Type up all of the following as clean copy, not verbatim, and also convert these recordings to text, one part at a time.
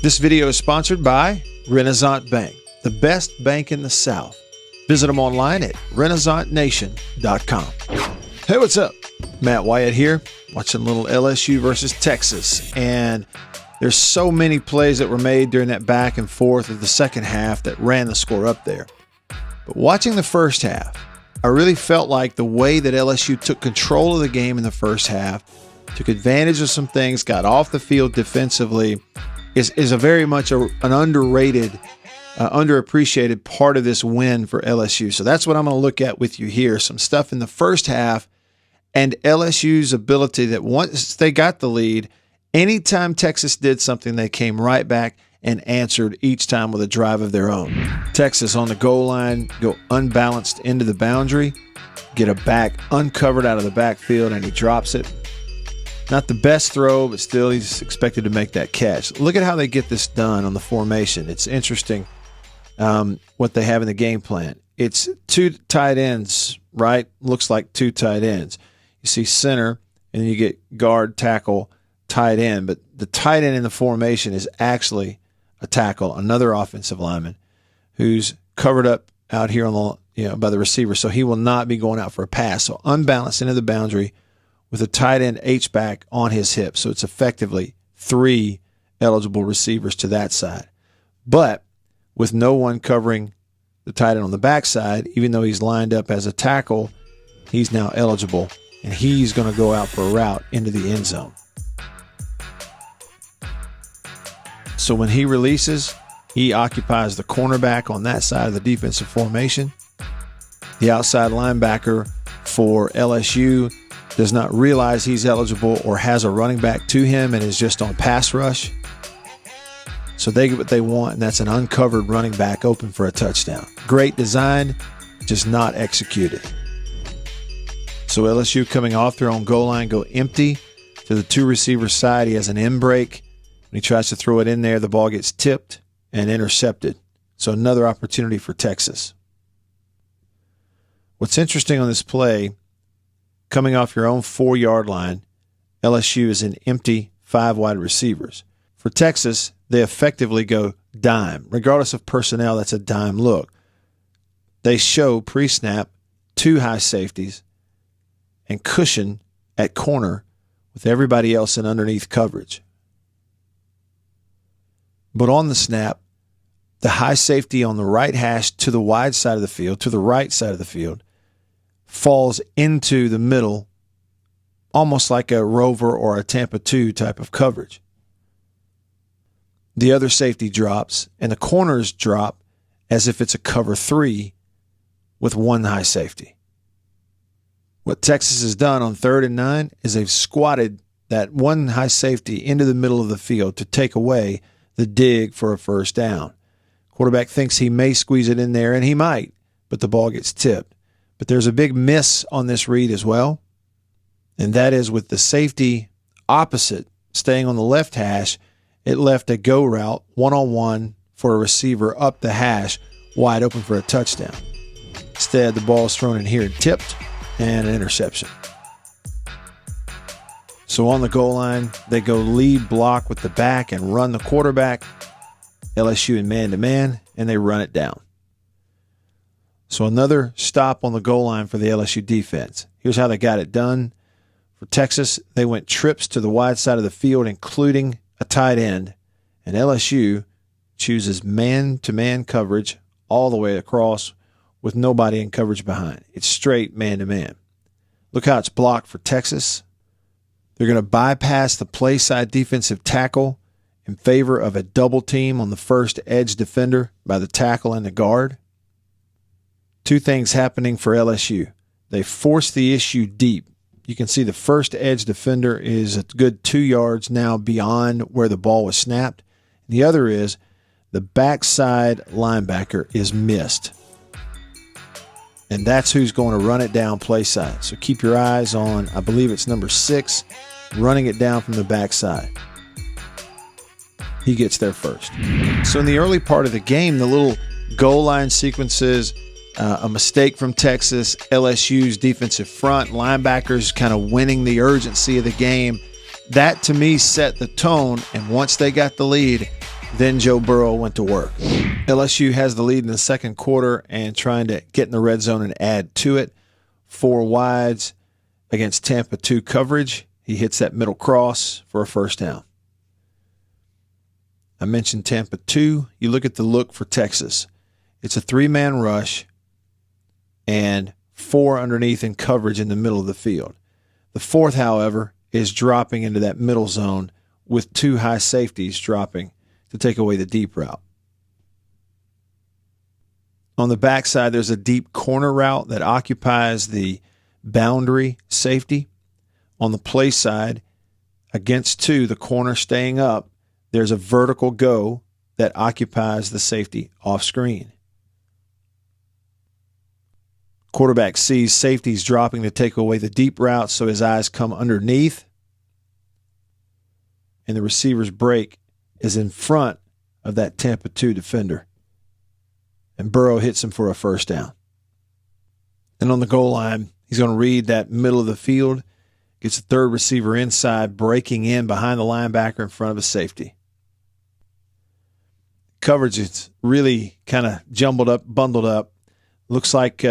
This video is sponsored by Renaissance Bank, the best bank in the South. Visit them online at renaissancernation.com. Hey, what's up? Matt Wyatt here, watching a little LSU versus Texas. And there's so many plays that were made during that back and forth of the second half that ran the score up there. But watching the first half, I really felt like the way that LSU took control of the game in the first half, took advantage of some things, got off the field defensively, is a very much an underrated, underappreciated part of this win for LSU. So that's what I'm going to look at with you here. Some stuff in the first half and LSU's ability that once they got the lead, anytime Texas did something, they came right back and answered each time with a drive of their own. Texas on the goal line, go unbalanced into the boundary, get a back uncovered out of the backfield, and he drops it. Not the best throw, but still he's expected to make that catch. Look at how they get this done on the formation. It's interesting what they have in the game plan. It's two tight ends, right? Looks like two tight ends. You see center, and then you get guard, tackle, tight end. But the tight end in the formation is actually a tackle, another offensive lineman who's covered up out here on the by the receiver, so he will not be going out for a pass. So unbalanced into the boundary with a tight end H-back on his hip. So it's effectively three eligible receivers to that side. But with no one covering the tight end on the backside, even though he's lined up as a tackle, he's now eligible, and he's going to go out for a route into the end zone. So when he releases, he occupies the cornerback on that side of the defensive formation. The outside linebacker for LSU does not realize he's eligible or has a running back to him and is just on pass rush. So they get what they want, and that's an uncovered running back open for a touchdown. Great design, just not executed. So LSU coming off their own goal line, go empty to the two receiver side. He has an in break. When he tries to throw it in there, the ball gets tipped and intercepted. So another opportunity for Texas. What's interesting on this play, coming off your own 4-yard line, LSU is an empty 5 wide receivers. For Texas, they effectively go dime. Regardless of personnel, that's a dime look. They show pre-snap 2 high safeties and cushion at corner with everybody else in underneath coverage. But on the snap, the high safety on the right hash to the wide side of the field, to the right side of the field, falls into the middle, almost like a Rover or a Tampa 2 type of coverage. The other safety drops, and the corners drop as if it's a cover 3 with one high safety. What Texas has done on 3rd and 9 is they've squatted that one high safety into the middle of the field to take away the dig for a first down. Quarterback thinks he may squeeze it in there, and he might, but the ball gets tipped. But there's a big miss on this read as well, and that is with the safety opposite staying on the left hash, it left a go route one-on-one for a receiver up the hash, wide open for a touchdown. Instead, the ball is thrown in here and tipped, and an interception. So on the goal line, they go lead block with the back and run the quarterback. LSU in man-to-man, and they run it down. So another stop on the goal line for the LSU defense. Here's how they got it done. For Texas, they went trips to the wide side of the field, including a tight end, and LSU chooses man-to-man coverage all the way across with nobody in coverage behind. It's straight man-to-man. Look how it's blocked for Texas. They're going to bypass the play side defensive tackle in favor of a double team on the first edge defender by the tackle and the guard. 2 things happening for LSU. They force the issue deep. You can see the first edge defender is a good 2 yards now beyond where the ball was snapped. The other is the backside linebacker is missed. And that's who's going to run it down play side. So keep your eyes on, I believe it's number 6, running it down from the backside. He gets there first. So in the early part of the game, the little goal line sequences, a mistake from Texas, LSU's defensive front, linebackers kind of winning the urgency of the game. That, to me, set the tone. And once they got the lead, Then Joe Burrow went to work. LSU has the lead in the second quarter and trying to get in the red zone and add to it. 4 wides against Tampa 2 coverage. He hits that middle cross for a first down. I mentioned Tampa 2. You look at the look for Texas. It's a 3-man rush and 4 underneath in coverage in the middle of the field. The 4th, however, is dropping into that middle zone with 2 high safeties dropping to take away the deep route. On the backside, there's a deep corner route that occupies the boundary safety. On the play side, against 2, the corner staying up, there's a vertical go that occupies the safety off screen. Quarterback sees safeties dropping to take away the deep route, so his eyes come underneath, and the receiver's break is in front of that Tampa 2 defender. And Burrow hits him for a first down. And on the goal line, he's going to read that middle of the field, gets the 3rd receiver inside, breaking in behind the linebacker in front of a safety. Coverage is really kind of jumbled up, bundled up. Looks like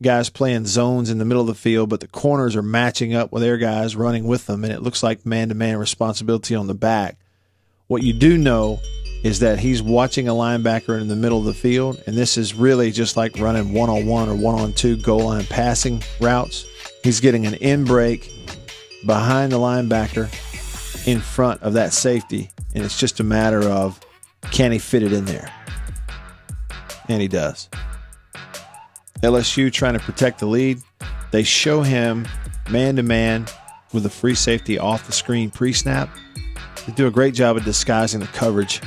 guys playing zones in the middle of the field, but the corners are matching up with their guys running with them, and it looks like man-to-man responsibility on the back. What you do know is that he's watching a linebacker in the middle of the field, and this is really just like running one-on-one or one-on-two goal line passing routes. He's getting an in break behind the linebacker in front of that safety, and it's just a matter of can he fit it in there? And he does. LSU trying to protect the lead. They show him man-to-man with a free safety off the screen pre-snap. They do a great job of disguising the coverage,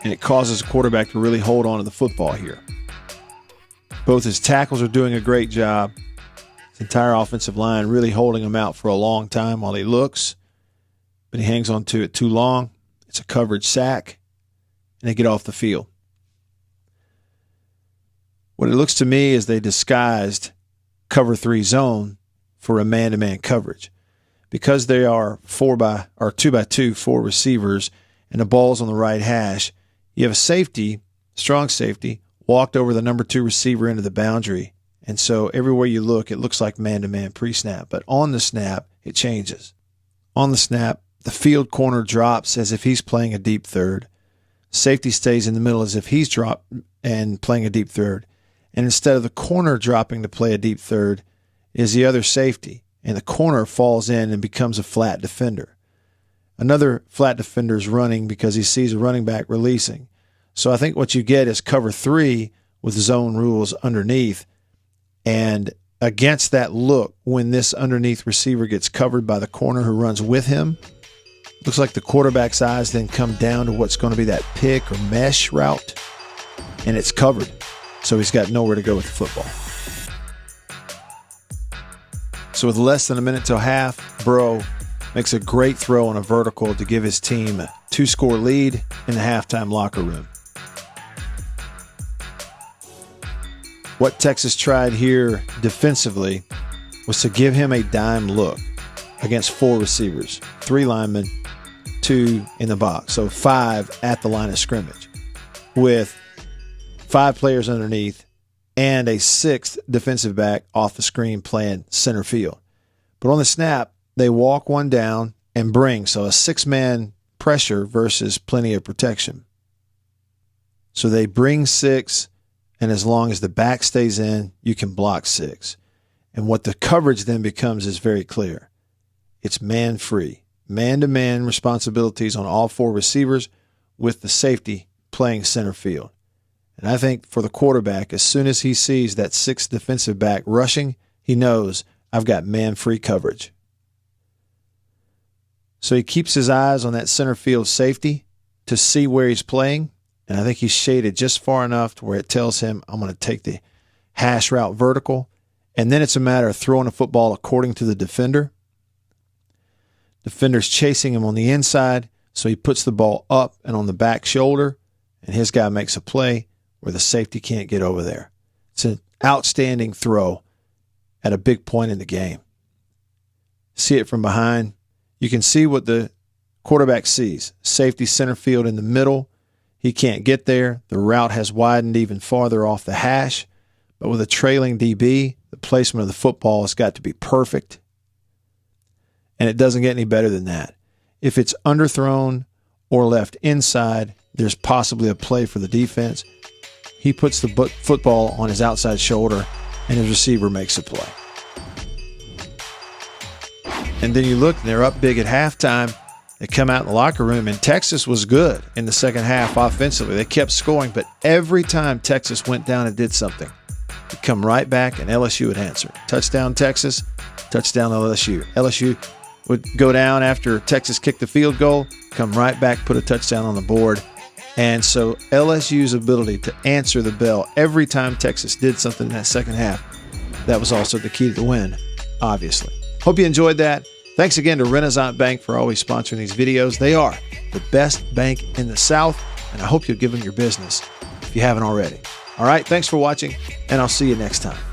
and it causes the quarterback to really hold on to the football here. Both his tackles are doing a great job. His entire offensive line really holding him out for a long time while he looks, but he hangs on to it too long. It's a coverage sack, and they get off the field. What it looks to me is they disguised cover 3 zone for a man-to-man coverage. Because they are 2x2, 4 receivers, and the ball's on the right hash, you have a safety, strong safety, walked over the number 2 receiver into the boundary. And so everywhere you look, it looks like man-to-man pre-snap. But on the snap, it changes. On the snap, the field corner drops as if he's playing a deep third. Safety stays in the middle as if he's dropped and playing a deep third. And instead of the corner dropping to play a deep third, is the other safety. And the corner falls in and becomes a flat defender. Another flat defender is running because he sees a running back releasing. So I think what you get is cover 3 with zone rules underneath. And against that look, when this underneath receiver gets covered by the corner who runs with him, looks like the quarterback's eyes then come down to what's going to be that pick or mesh route, and it's covered. So he's got nowhere to go with the football. So with less than a minute till half, Burrow makes a great throw on a vertical to give his team a 2-score lead in the halftime locker room. What Texas tried here defensively was to give him a dime look against 4 receivers, 3 linemen, 2 in the box. So 5 at the line of scrimmage with 5 players underneath and a 6th defensive back off the screen playing center field. But on the snap, they walk one down and bring. So a 6-man pressure versus plenty of protection. So they bring 6, and as long as the back stays in, you can block 6. And what the coverage then becomes is very clear. It's man-free. Man-to-man responsibilities on all 4 receivers with the safety playing center field. And I think for the quarterback, as soon as he sees that 6th defensive back rushing, he knows I've got man-free coverage. So he keeps his eyes on that center field safety to see where he's playing. And I think he's shaded just far enough to where it tells him, I'm going to take the hash route vertical. And then it's a matter of throwing a football according to the defender. Defender's chasing him on the inside, so he puts the ball up and on the back shoulder, and his guy makes a play where the safety can't get over there. It's an outstanding throw at a big point in the game. See it from behind. You can see what the Quarterback sees safety center field in the middle. He can't get there. The route has widened even farther off the hash. But with a trailing DB, the placement of the football has got to be perfect. And it doesn't get any better than that. If it's underthrown or left inside, there's possibly a play for the defense. He puts the football on his outside shoulder, and his receiver makes a play. And then you look, and they're up big at halftime. They come out in the locker room, and Texas was good in the second half offensively. They kept scoring, but every time Texas went down and did something, it'd come right back, and LSU would answer. Touchdown Texas, touchdown LSU. LSU would go down after Texas kicked the field goal, come right back, put a touchdown on the board. And so LSU's ability to answer the bell every time Texas did something in that second half, that was also the key to the win, obviously. Hope you enjoyed that. Thanks again to Renaissance Bank for always sponsoring these videos. They are the best bank in the South, and I hope you'll give them your business if you haven't already. All right, thanks for watching, and I'll see you next time.